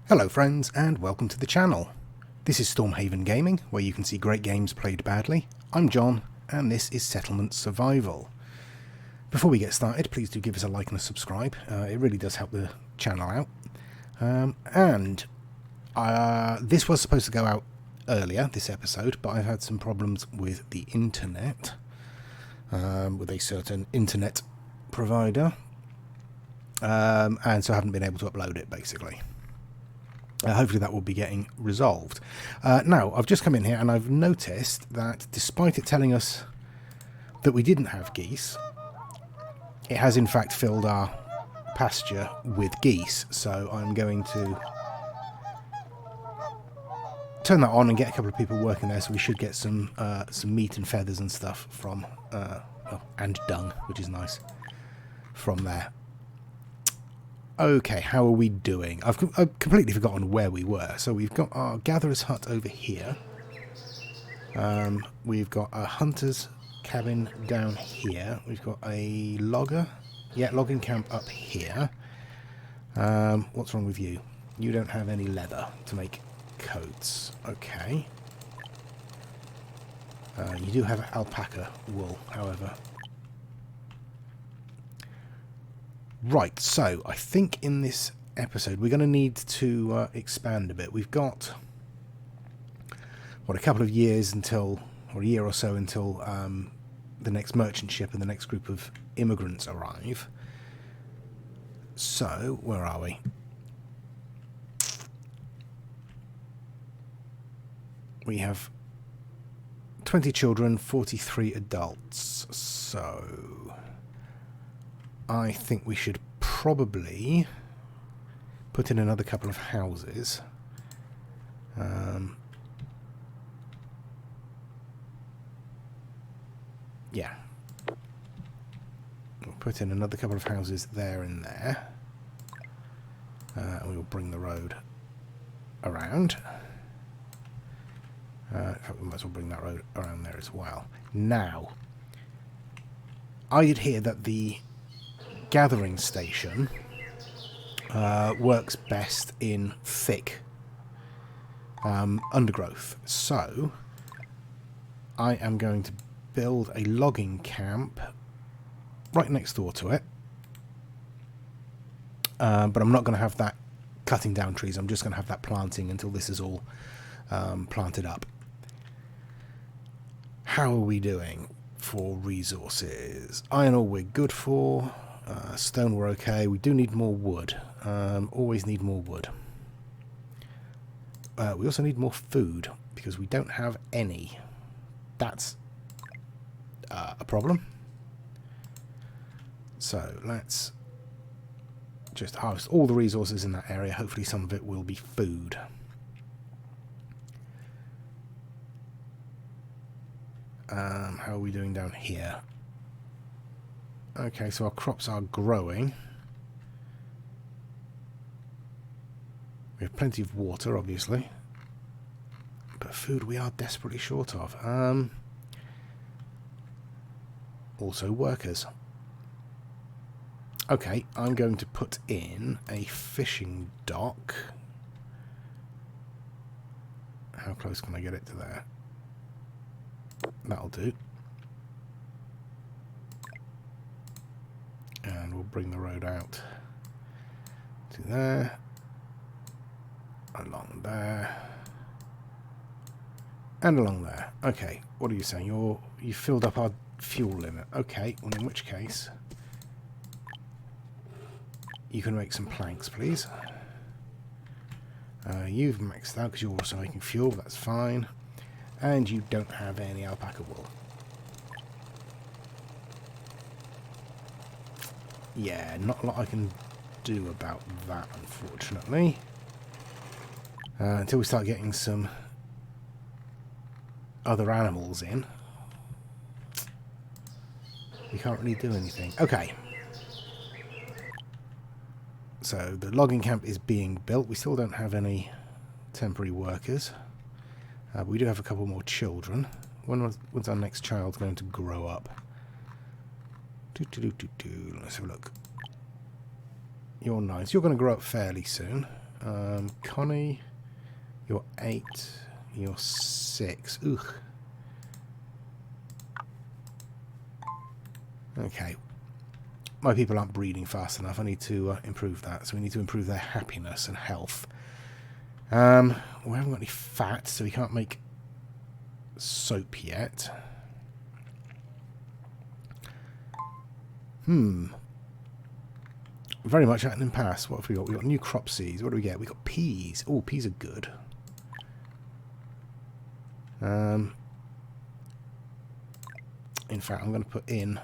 Hello friends and welcome to the channel. This is Stormhaven Gaming, where you can see great games played badly. I'm John and this is Settlement Survival. Before we get started, please do give us a like and a subscribe. It really does help the channel out. This was supposed to go out earlier, this episode, but I've had some problems with the internet, with a certain internet provider, and so I haven't been able to upload it basically. Hopefully that will be getting resolved. Now, I've just come in here and I've noticed that despite it telling us that we didn't have geese, it has in fact filled our pasture with geese. So I'm going to turn that on and get a couple of people working there, so we should get some meat and feathers and stuff from, and dung, which is nice, from there. Okay, how are we doing? I've completely forgotten where we were. So we've got our gatherer's hut over here. We've got a hunter's cabin down here. We've got a logger. Yeah, logging camp up here. What's wrong with you? You don't have any leather to make coats. Okay. You do have alpaca wool, however. Right, so I think in this episode we're going to need to expand a bit. We've got, what, a couple of years until, or a year or so until the next merchant ship and the next group of immigrants arrive. So, where are we? We have 20 children, 43 adults, so I think we should probably put in another couple of houses. Yeah. We'll put in another couple of houses there and there. And we will bring the road around. In fact, we might as well bring that road around there as well. Now, I did hear that the gathering station works best in thick undergrowth, so I am going to build a logging camp right next door to it, but I'm not going to have that cutting down trees. I'm just going to have that planting until this is all planted up. How are we doing for resources? Iron ore we're good for. Stone we're okay. We do need more wood. Always need more wood. We also need more food because we don't have any. That's a problem. So let's just harvest all the resources in that area. Hopefully some of it will be food. How are we doing down here? Okay, so our crops are growing. We have plenty of water, obviously. But food we are desperately short of. Also workers. Okay, I'm going to put in a fishing dock. How close can I get it to there? That'll do. And we'll bring the road out to there, along there, and along there. Okay, what are you saying? You filled up our fuel limit. Okay, well in which case you can make some planks, please. You've maxed out because you're also making fuel. That's fine, and you don't have any alpaca wool. Yeah, not a lot I can do about that, unfortunately. Until we start getting some other animals in, we can't really do anything. Okay. So the logging camp is being built. We still don't have any temporary workers. But we do have a couple more children. When's our next child going to grow up? Let's have a look. You're 9, so you're going to grow up fairly soon. Connie, you're 8, you're 6. Ugh. Okay. My people aren't breeding fast enough. I need to improve that. So we need to improve their happiness and health. We haven't got any fat, so we can't make soap yet. Very much at an impasse. What have we got? We've got new crop seeds. What do we get? We've got peas. Oh, peas are good. In fact, I'm going to put in,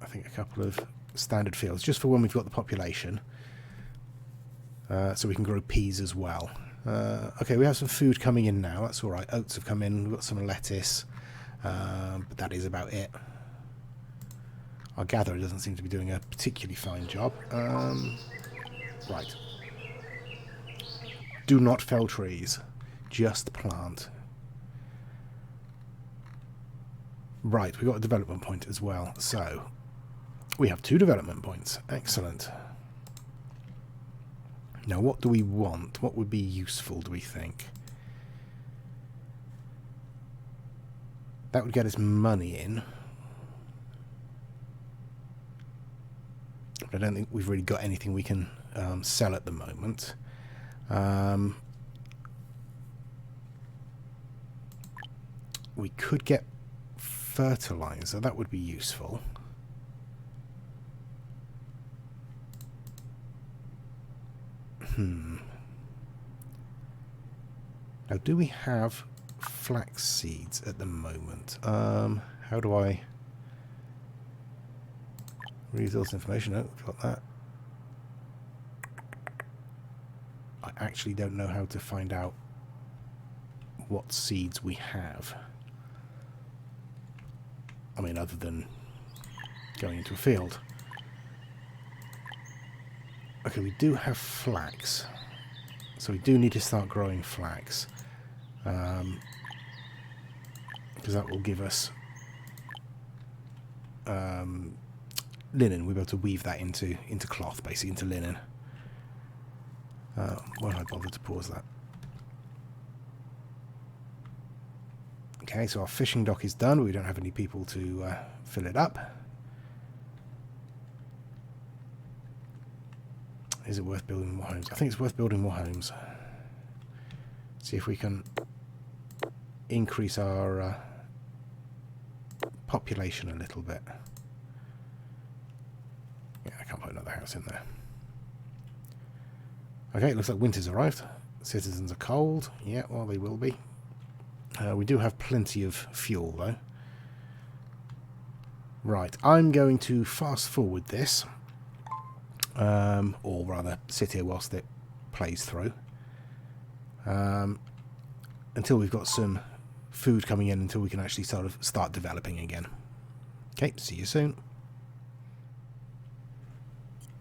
I think, a couple of standard fields, just for when we've got the population. So we can grow peas as well. Okay, we have some food coming in now. That's all right. Oats have come in. We've got some lettuce. But that is about it. Our gatherer doesn't seem to be doing a particularly fine job. Right. Do not fell trees. Just plant. Right, we've got a development point as well. So, we have 2 development points. Excellent. Now, what do we want? What would be useful, do we think? That would get us money in. But I don't think we've really got anything we can sell at the moment. We could get fertilizer. That would be useful. Now, do we have flax seeds at the moment? How do I resource information? Oh, we've got that. I actually don't know how to find out what seeds we have. I mean, other than going into a field. Okay, we do have flax. So we do need to start growing flax. Because that will give us linen. We'll be able to weave that into cloth, basically, into linen. Why don't I bother to pause that? Okay, so our fishing dock is done. We don't have any people to fill it up. Is it worth building more homes? I think it's worth building more homes. See if we can increase our population a little bit. Yeah, I can't put another house in there. Okay, it looks like winter's arrived. Citizens are cold. Yeah, well, they will be. We do have plenty of fuel, though. Right, I'm going to fast forward this. Or rather, sit here whilst it plays through. Until we've got some food coming in, until we can actually sort of start developing again. Okay, see you soon.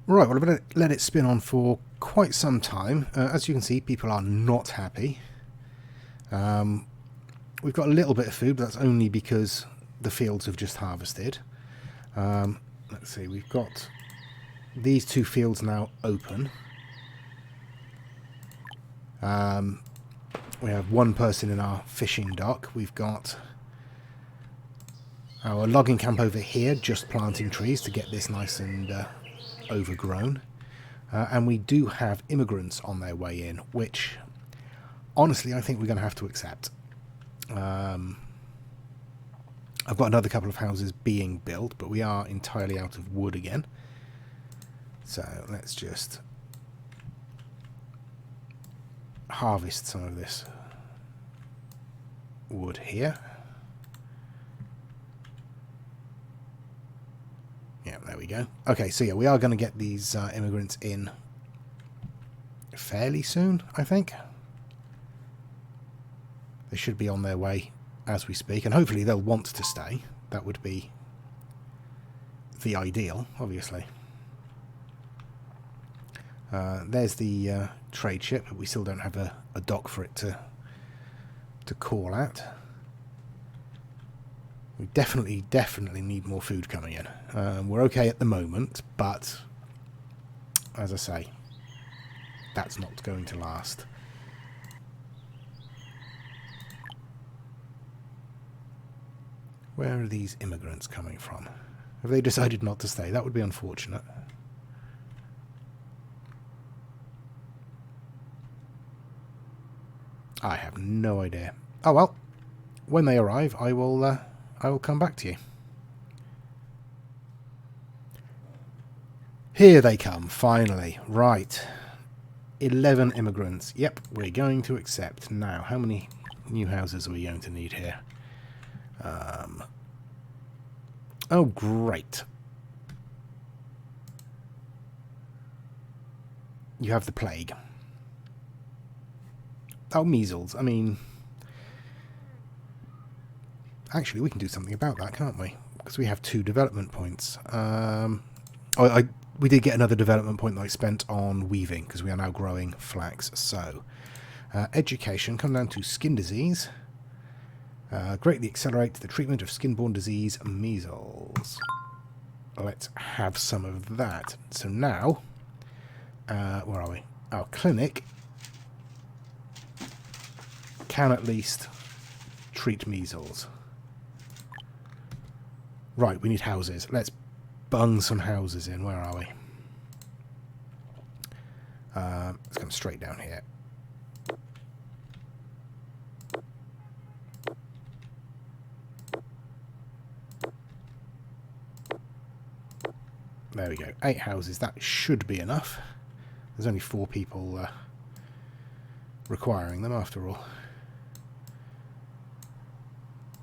Right, well, I've let it spin on for quite some time. As you can see, people are not happy. We've got a little bit of food, but that's only because the fields have just harvested. Let's see, we've got these 2 fields now open. We have 1 person in our fishing dock. We've got our logging camp over here, just planting trees to get this nice and overgrown. And we do have immigrants on their way in, which, honestly, I think we're going to have to accept. I've got another couple of houses being built, but we are entirely out of wood again. So let's just harvest some of this wood here. Yeah, there we go. Okay, so yeah, we are going to get these immigrants in fairly soon, I think. They should be on their way as we speak, and hopefully they'll want to stay. That would be the ideal, obviously. There's the trade ship, but we still don't have a dock for it to call at. We definitely need more food coming in. We're okay at the moment, but as I say, that's not going to last. Where are these immigrants coming from? Have they decided not to stay? That would be unfortunate. I have no idea. Oh well, when they arrive, I will come back to you. Here they come, finally. Right. 11 immigrants. Yep, we're going to accept. Now, how many new houses are we going to need here? Oh, great. You have the plague. Oh, measles. I mean... Actually, we can do something about that, can't we? Because we have 2 development points. We did get another development point that I spent on weaving, because we are now growing flax. So, education, come down to skin disease. Greatly accelerate the treatment of skin-borne disease, measles. Let's have some of that. So now, where are we? Our clinic can at least treat measles. Right, we need houses. Let's bung some houses in. Where are we? Let's come straight down here. There we go. 8 houses. That should be enough. There's only 4 people requiring them after all.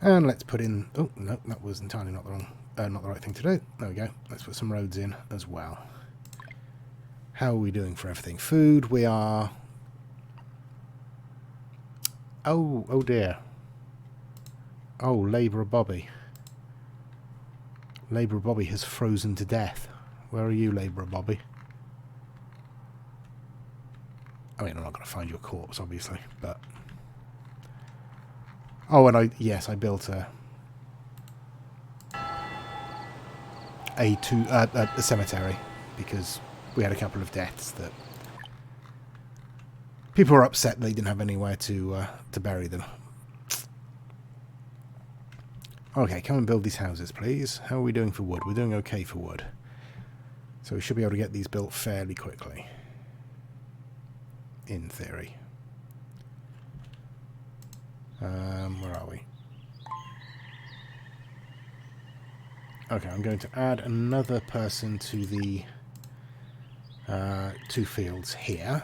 And let's put in... Oh, no, that was entirely not the right thing to do. There we go. Let's put some roads in as well. How are we doing for everything? Food, we are... Oh dear. Oh, Labourer Bobby. Labourer Bobby has frozen to death. Where are you, Labourer Bobby? I mean, I'm not going to find your corpse, obviously, but... Oh, and I built a cemetery because we had a couple of deaths that people were upset they didn't have anywhere to bury them. Okay, come and build these houses, please. How are we doing for wood? We're doing okay for wood, so we should be able to get these built fairly quickly, in theory. Where are we? Okay, I'm going to add another person to the 2 fields here.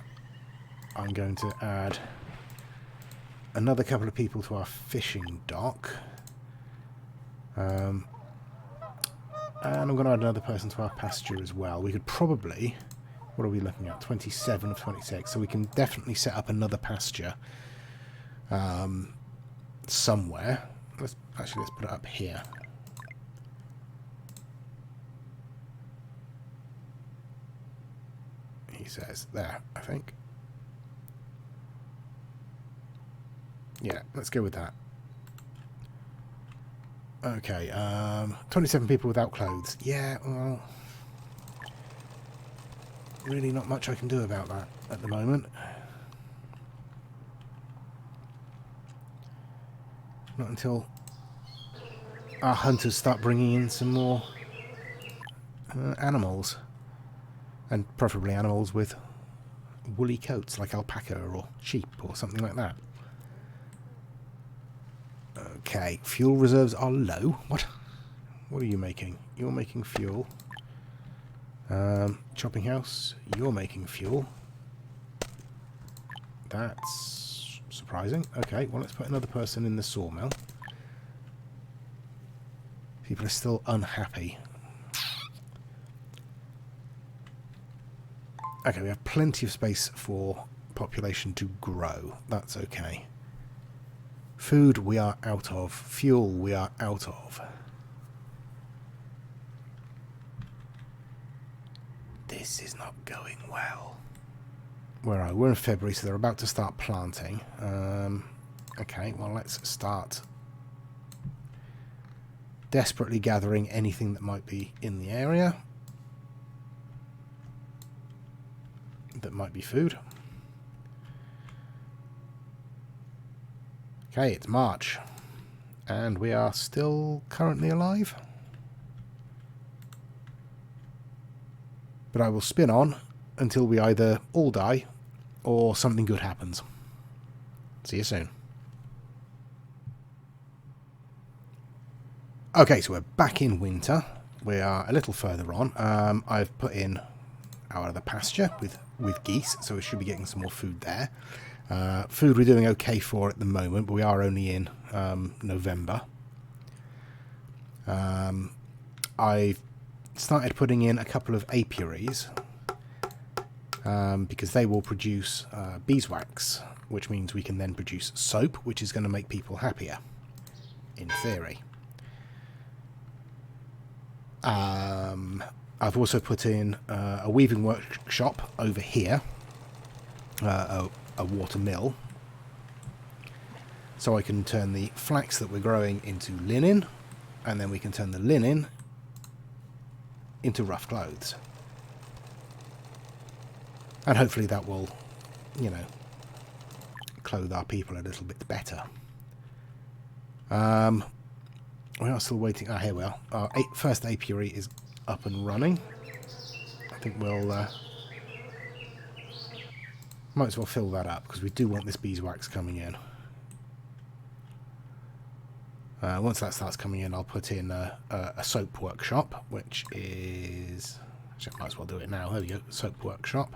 I'm going to add another couple of people to our fishing dock. And I'm going to add another person to our pasture as well. We could probably... What are we looking at? 27 of 26. So we can definitely set up another pasture somewhere. Let's put it up here. He says there, I think. Yeah, let's go with that. Okay, 27 people without clothes. Yeah, well, really not much I can do about that at the moment. Not until our hunters start bringing in some more animals. And preferably animals with woolly coats, like alpaca or sheep or something like that. Okay, fuel reserves are low. What? What are you making? You're making fuel. Chopping house, you're making fuel. That's surprising. Okay, well, let's put another person in the sawmill. People are still unhappy. Okay, we have plenty of space for population to grow. That's okay. Food we are out of. Fuel we are out of. This is not going well. Where are we? We're in February, so they're about to start planting. Okay, well, let's start desperately gathering anything that might be in the area. might be food. Okay, it's March. And we are still currently alive. But I will spin on until we either all die or something good happens. See you soon. Okay, so we're back in winter. We are a little further on. I've put in our other pasture with geese, so we should be getting some more food there. Food we're doing okay for at the moment, but we are only in November. I've started putting in a couple of apiaries because they will produce beeswax, which means we can then produce soap, which is going to make people happier, in theory. I've also put in a weaving workshop over here, a water mill, so I can turn the flax that we're growing into linen, and then we can turn the linen into rough clothes. And hopefully that will, you know, clothe our people a little bit better. We are still waiting. Ah, here we are. Our first apiary is up and running. I think we'll might as well fill that up because we do want this beeswax coming in. Once that starts coming in, I'll put in a soap workshop, which is... Actually, I might as well do it now. There we go, soap workshop.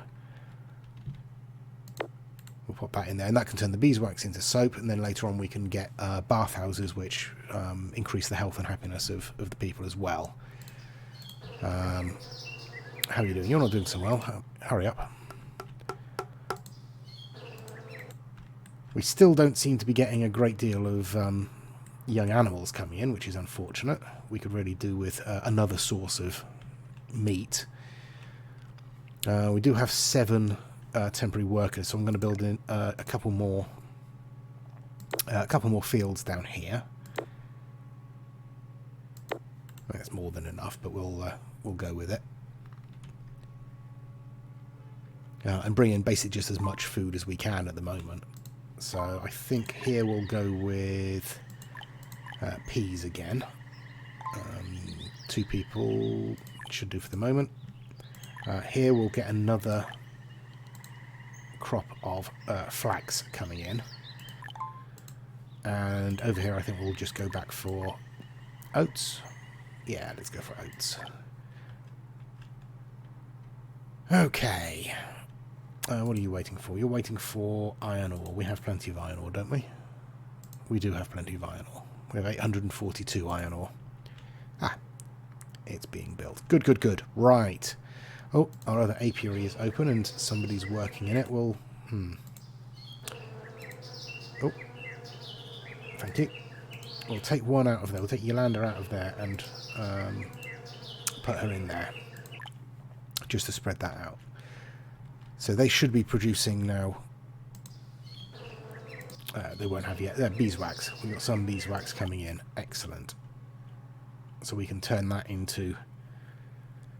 We'll put that in there, and that can turn the beeswax into soap, and then later on we can get bathhouses, which increase the health and happiness of the people as well. How are you doing? You're not doing so well. Hurry up. We still don't seem to be getting a great deal of young animals coming in, which is unfortunate. We could really do with another source of meat. We do have 7 temporary workers, so I'm going to build in a couple more fields down here. I think that's more than enough, but we'll go with it. And bring in basically just as much food as we can at the moment. So I think here we'll go with peas again. 2 people should do for the moment. Here we'll get another crop of flax coming in. And over here I think we'll just go back for oats. Yeah, let's go for oats. Okay. What are you waiting for? You're waiting for iron ore. We have plenty of iron ore, don't we? We do have plenty of iron ore. We have 842 iron ore. Ah, it's being built. Good, good, good. Right. Oh, our other apiary is open and somebody's working in it. Well, Oh, thank you. We'll take one out of there. We'll take Yolanda out of there and put her in there. Just to spread that out. So they should be producing now. They won't have yet. Beeswax. We've got some beeswax coming in. Excellent. So we can turn that into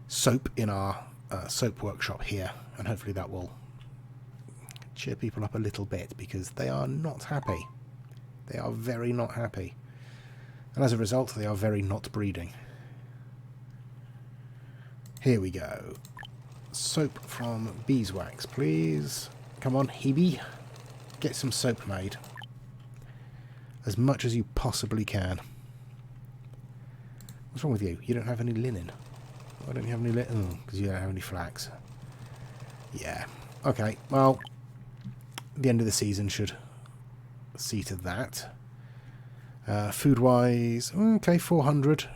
soap in our soap workshop here. And hopefully that will cheer people up a little bit because they are not happy. They are very not happy. And as a result, they are very not breeding. Here we go. Soap from beeswax, please. Come on, Hebe. Get some soap made. As much as you possibly can. What's wrong with you? You don't have any linen. Why don't you have any linen? Oh, because you don't have any flax. Yeah. Okay, well, the end of the season should see to that. Food-wise, okay, 400.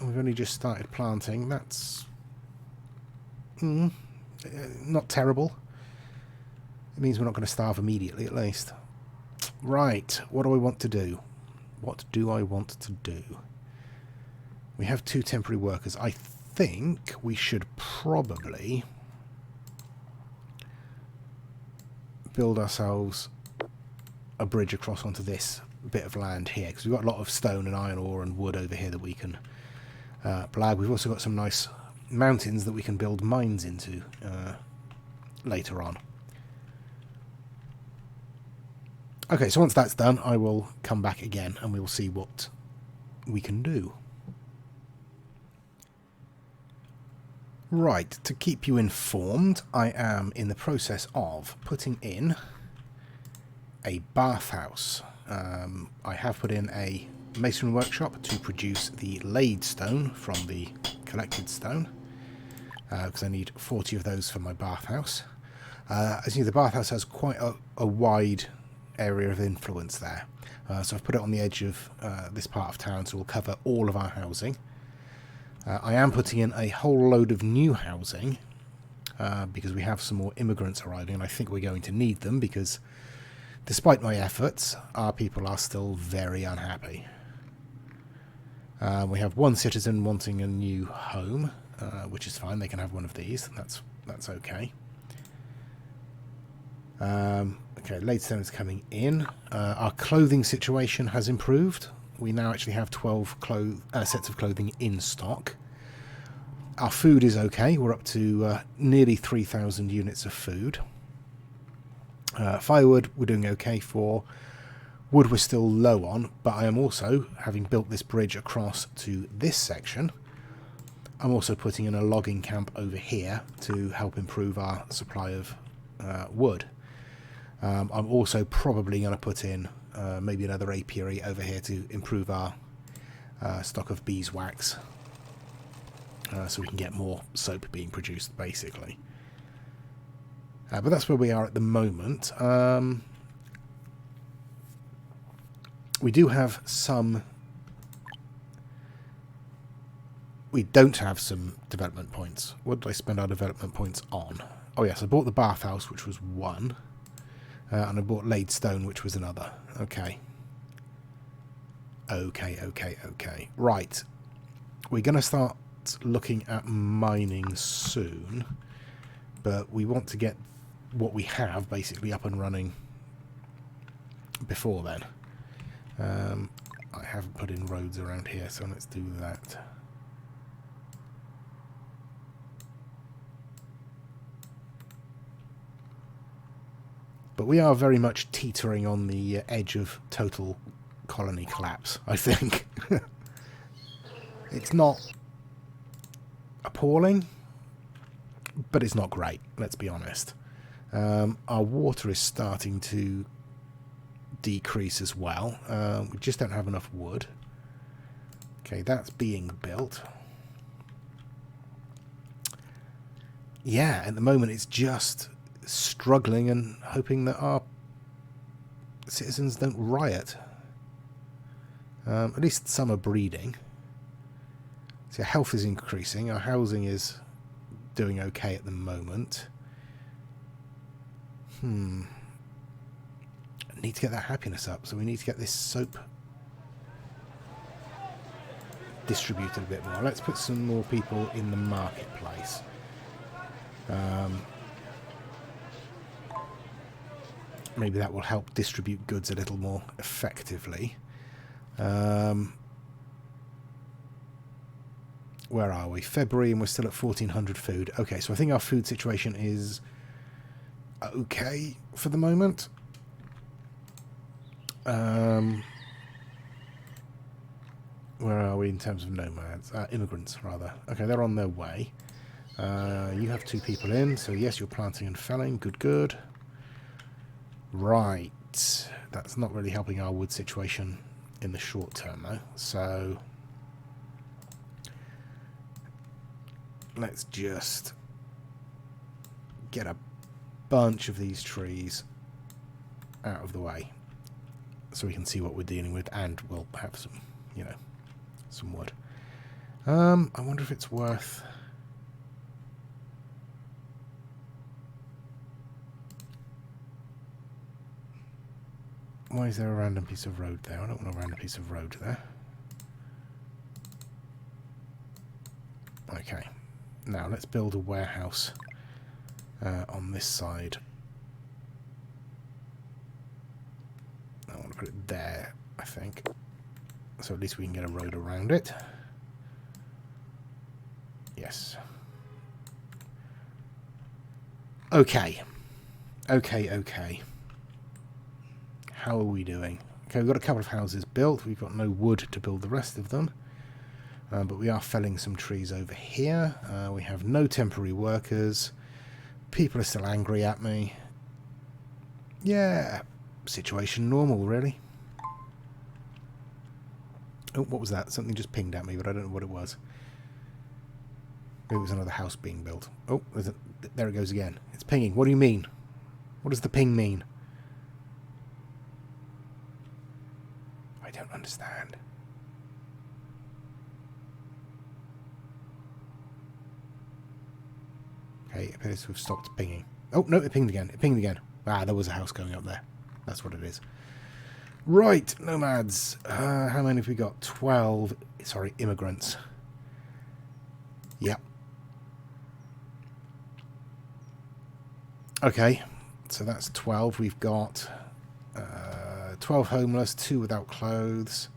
We've only just started planting. That's not terrible. It means we're not going to starve immediately, at least. Right, what do I want to do? What do I want to do? We have 2 temporary workers. I think we should probably build ourselves a bridge across onto this bit of land here, because we've got a lot of stone and iron ore and wood over here that we can blag. We've also got some nice mountains that we can build mines into later on. Okay, so once that's done, I will come back again and we will see what we can do. Right, to keep you informed, I am in the process of putting in a bathhouse. I have put in a masonry workshop to produce the laid stone from the collected stone, because I need 40 of those for my bathhouse. As you know, the bathhouse has quite a wide area of influence there. So I've put it on the edge of this part of town, so we'll cover all of our housing. I am putting in a whole load of new housing because we have some more immigrants arriving, and I think we're going to need them because despite my efforts, our people are still very unhappy. We have one citizen wanting a new home, which is fine. They can have one of these. That's okay. Okay, Laidstone is coming in. Our clothing situation has improved. We now actually have 12 sets of clothing in stock. Our food is okay. We're up to nearly 3,000 units of food. Firewood we're doing okay for. Wood we're still low on, but I am also, having built this bridge across to this section, I'm also putting in a logging camp over here to help improve our supply of wood. I'm also probably going to put in maybe another apiary over here to improve our stock of beeswax, so we can get more soap being produced, basically. But that's where we are at the moment. We do have some... We don't have some development points. What did I spend our development points on? Oh yes, I bought the bathhouse, which was 1. And I bought laid stone, which was another. Okay. Okay. Right. We're going to start looking at mining soon. But we want to get what we have basically up and running before then. I haven't put in roads around here, so let's do that. But we are very much teetering on the edge of total colony collapse, I think. It's not appalling, but it's not great, let's be honest. Our water is starting to decrease as well. We just don't have enough wood. Okay, that's being built. Yeah, at the moment it's just struggling and hoping that our citizens don't riot. At least some are breeding. So our health is increasing. Our housing is doing okay at the moment. I need to get that happiness up, so we need to get this soap distributed a bit more. Let's put some more people in the marketplace. Maybe that will help distribute goods a little more effectively. Where are we? February, and we're still at 1,400 food. Okay, so I think our food situation is okay for the moment. Where are we in terms of nomads? Immigrants, rather. Okay, they're on their way. You have 2 people in, so yes, you're planting and felling. Good. Right. That's not really helping our wood situation in the short term, though. So let's just get a bunch of these trees out of the way so we can see what we're dealing with, and we'll have some, some wood. I wonder if it's worth... Why is there a random piece of road there? I don't want a random piece of road there. Okay. Now let's build a warehouse on this side. I want to put it there, I think. So at least we can get a road around it. Yes. Okay. Okay. How are we doing? Okay, we've got a couple of houses built. We've got no wood to build the rest of them. But we are felling some trees over here. We have no temporary workers. People are still angry at me. Yeah, situation normal, really. Oh, what was that? Something just pinged at me, but I don't know what it was. Maybe it was another house being built. Oh, there it goes again. It's pinging. What do you mean? What does the ping mean? I don't understand. Okay, it appears to have stopped pinging. Oh, no, it pinged again. It pinged again. Ah, there was a house going up there. That's what it is. Right, nomads. How many have we got? 12. Sorry, immigrants. Yep. Okay, so that's 12. We've got 12 homeless, 2 without clothes.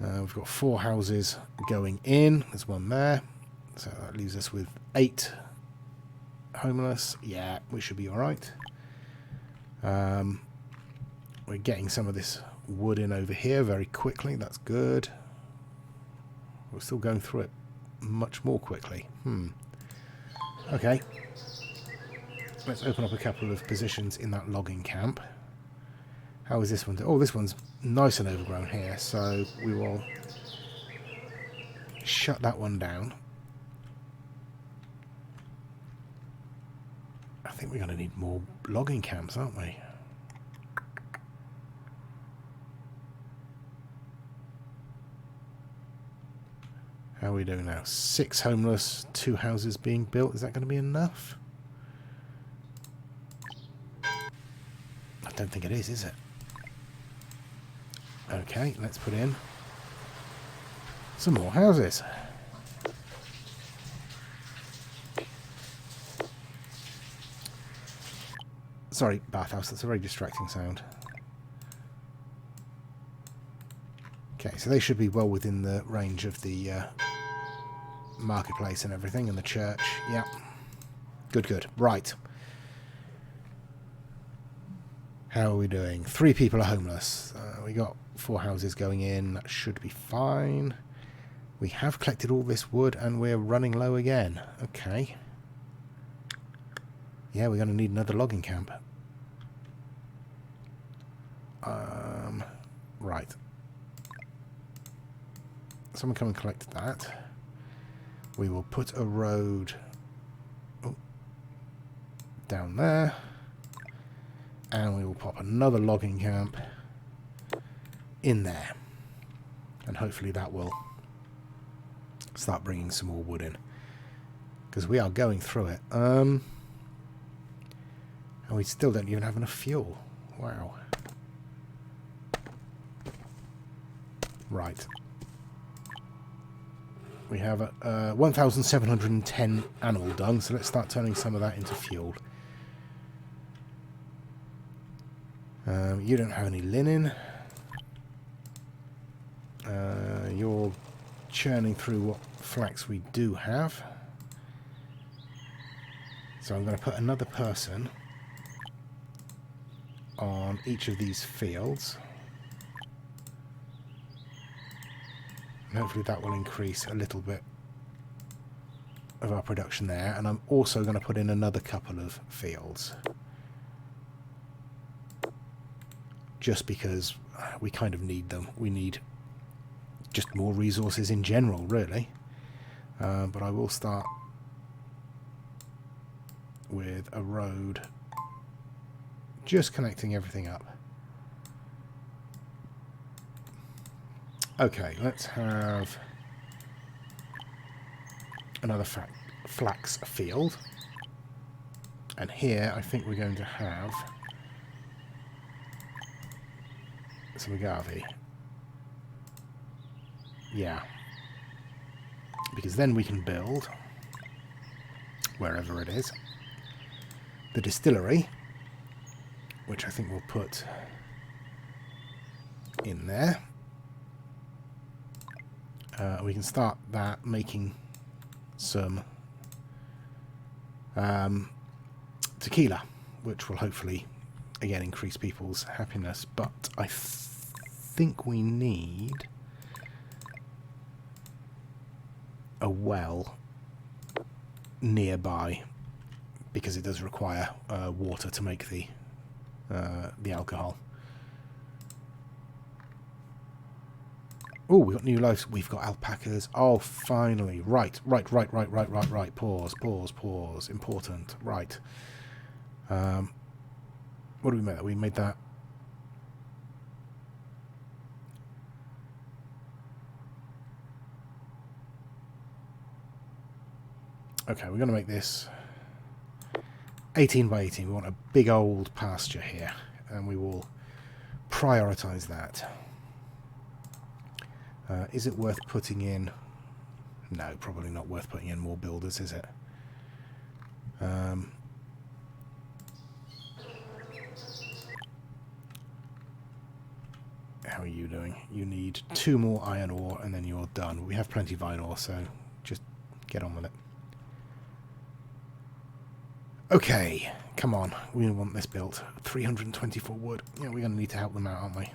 We've got 4 houses going in. There's one there. So that leaves us with 8 homeless. Yeah, we should be alright. We're getting some of this wood in over here very quickly. That's good. We're still going through it much more quickly. Okay. Let's open up a couple of positions in that logging camp. How is this one? Oh, this one's nice and overgrown here, so we will shut that one down. I think we're going to need more logging camps, aren't we? How are we doing now? 6 homeless, 2 houses being built. Is that going to be enough? I don't think it is it? Okay, let's put in some more houses. Sorry, bathhouse, that's a very distracting sound. Okay, so they should be well within the range of the marketplace and everything, and the church. Yeah. Good. Right. How are we doing? 3 people are homeless. We got 4 houses going in. That should be fine. We have collected all this wood, and we're running low again. Okay. Yeah, we're going to need another logging camp. Right. Someone come and collect that. We will put a road down there. And we will pop another logging camp in there. And hopefully that will start bringing some more wood in. Because we are going through it. And we still don't even have enough fuel. Wow. Right. We have 1,710 animal dung, so let's start turning some of that into fuel. You don't have any linen. You're churning through what flax we do have. So I'm going to put another person on each of these fields. And hopefully that will increase a little bit of our production there. And I'm also going to put in another couple of fields. Just because we kind of need them. We need just more resources in general, really. But I will start with a road just connecting everything up. Okay, let's have another flax field. And here I think we're going to have some agave. Yeah. Because then we can build, wherever it is, the distillery, which I think we'll put in there. We can start that making some tequila, which will hopefully, again, increase people's happiness. But I think we need a well nearby, because it does require water to make the alcohol. Oh, we've got new lives. We've got alpacas. Oh, finally. Right. Pause. Important. Right. What do we make? We made that. Okay, we're going to make this 18 by 18. We want a big old pasture here, and we will prioritize that. Is it worth putting in? No, probably not worth putting in more builders, is it? How are you doing? You need 2 more iron ore and then you're done. We have plenty of iron ore, so just get on with it. Okay, come on. We want this built. 324 wood. Yeah, we're going to need to help them out, aren't we?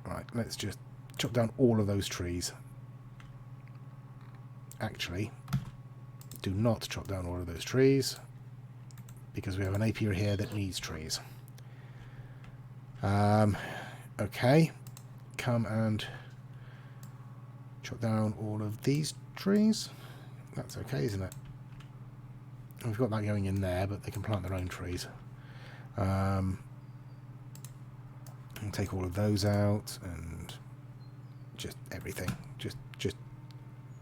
Right, let's just chop down all of those trees. Actually, do not chop down all of those trees, because we have an apiary here that needs trees. Okay, come and chop down all of these trees. That's okay, isn't it? We've got that going in there, but they can plant their own trees. And take all of those out, and just everything. Just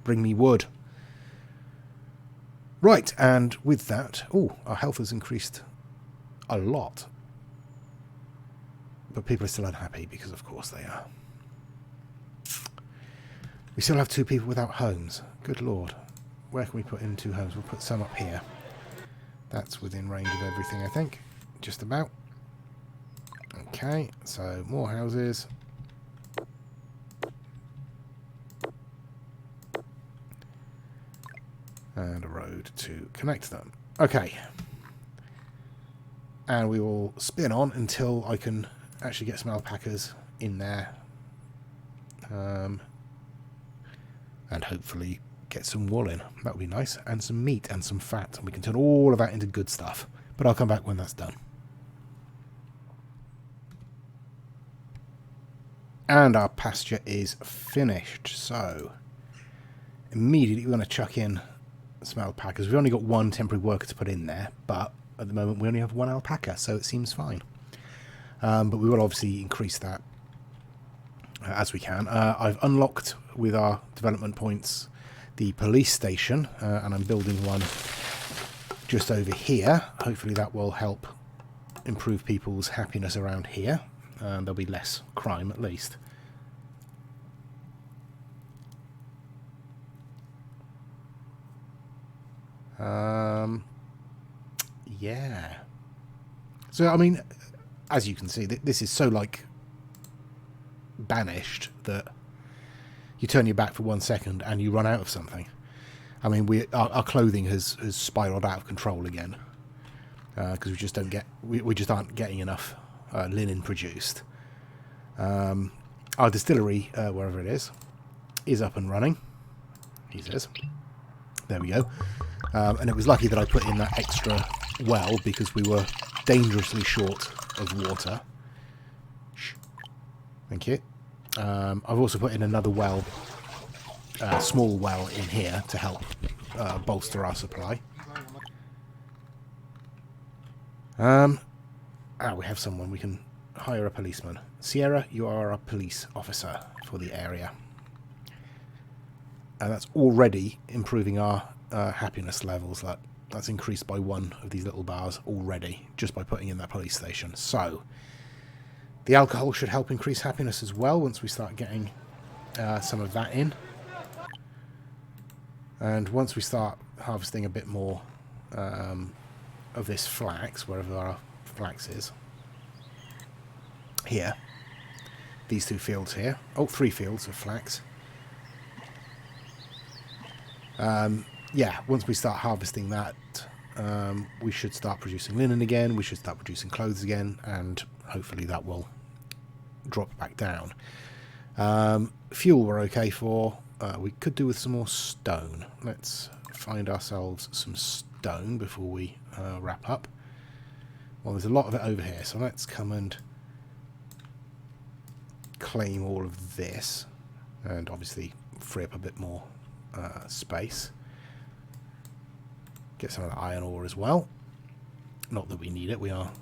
bring me wood. Right, and with that, oh, our health has increased a lot. But people are still unhappy, because of course they are. We still have 2 people without homes. Good lord. Where can we put in 2 homes? We'll put some up here. That's within range of everything, I think. Just about. Okay, so more houses. And a road to connect them. Okay. And we will spin on until I can actually get some alpacas in there. And hopefully get some wool in. That would be nice. And some meat and some fat. And we can turn all of that into good stuff. But I'll come back when that's done. And our pasture is finished. So immediately we're going to chuck in some alpacas. We've only got 1 temporary worker to put in there, but at the moment we only have 1 alpaca, so it seems fine. But we will obviously increase that as we can. I've unlocked with our development points the police station, and I'm building one just over here. Hopefully that will help improve people's happiness around here. There'll be less crime, at least. Yeah. So, I mean, as you can see, this is so, like, banished that you turn your back for 1 second and you run out of something. I mean, our clothing has spiraled out of control again, because we just don't get, we just aren't getting enough linen produced. Our distillery, wherever it is up and running. He says. There we go. And it was lucky that I put in that extra well, because we were dangerously short of water. Shh. Thank you. I've also put in another well, small well in here to help bolster our supply. We have someone. We can hire a policeman. Sierra, you are a police officer for the area. And that's already improving our happiness levels. That's increased by 1 of these little bars already, just by putting in that police station. So the alcohol should help increase happiness as well once we start getting some of that in. And once we start harvesting a bit more of this flax, wherever our flax is, here, these 2 fields here, 3 fields of flax, yeah, once we start harvesting that, we should start producing linen again, we should start producing clothes again, and hopefully that will drop back down. Fuel we're okay for. We could do with some more stone. Let's find ourselves some stone before we wrap up. Well, there's a lot of it over here, so let's come and claim all of this, and obviously free up a bit more space. Get some of the iron ore as well. Not that we need it, we are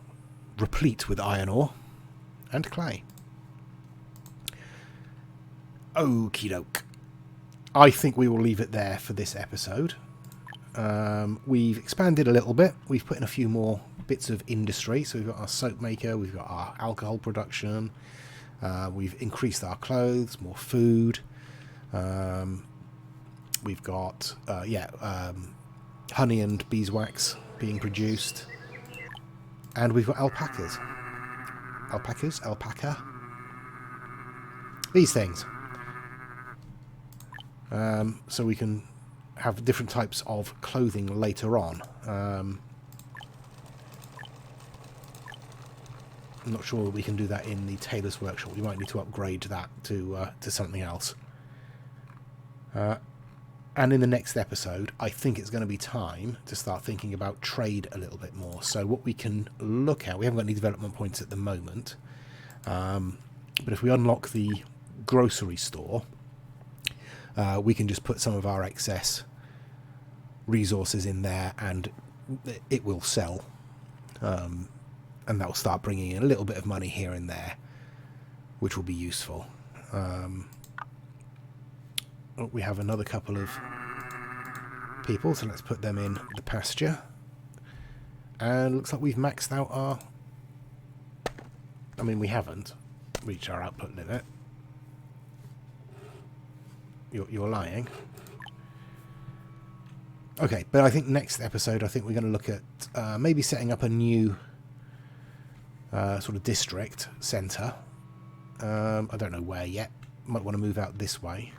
replete with iron ore and clay. Okie doke. I think we will leave it there for this episode. We've expanded a little bit. We've put in a few more bits of industry. So we've got our soap maker, we've got our alcohol production, we've increased our clothes, more food. We've got honey and beeswax being produced, and we've got alpacas. Alpaca. These things. So we can have different types of clothing later on. I'm not sure that we can do that in the tailor's workshop. We might need to upgrade that to something else. And in the next episode, I think it's going to be time to start thinking about trade a little bit more. So what we can look at, we haven't got any development points at the moment, but if we unlock the grocery store, we can just put some of our excess resources in there and it will sell. And that will start bringing in a little bit of money here and there, which will be useful. We have another couple of people, so let's put them in the pasture. And looks like we've maxed out our... I mean, we haven't reached our output limit. You're lying. Okay, but I think next episode, I think we're going to look at maybe setting up a new sort of district centre. I don't know where yet. Might want to move out this way.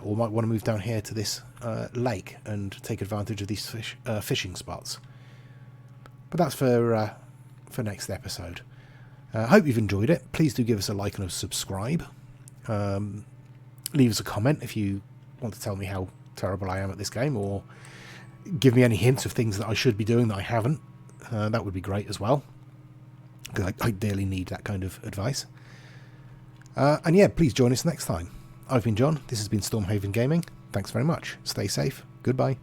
Or might want to move down here to this lake and take advantage of these fishing spots. But that's for next episode. I hope you've enjoyed it. Please do give us a like and a subscribe. Leave us a comment if you want to tell me how terrible I am at this game, or give me any hints of things that I should be doing that I haven't. That would be great as well, because I dearly need that kind of advice. And yeah, please join us next time. I've been John, this has been Stormhaven Gaming. Thanks very much. Stay safe. Goodbye.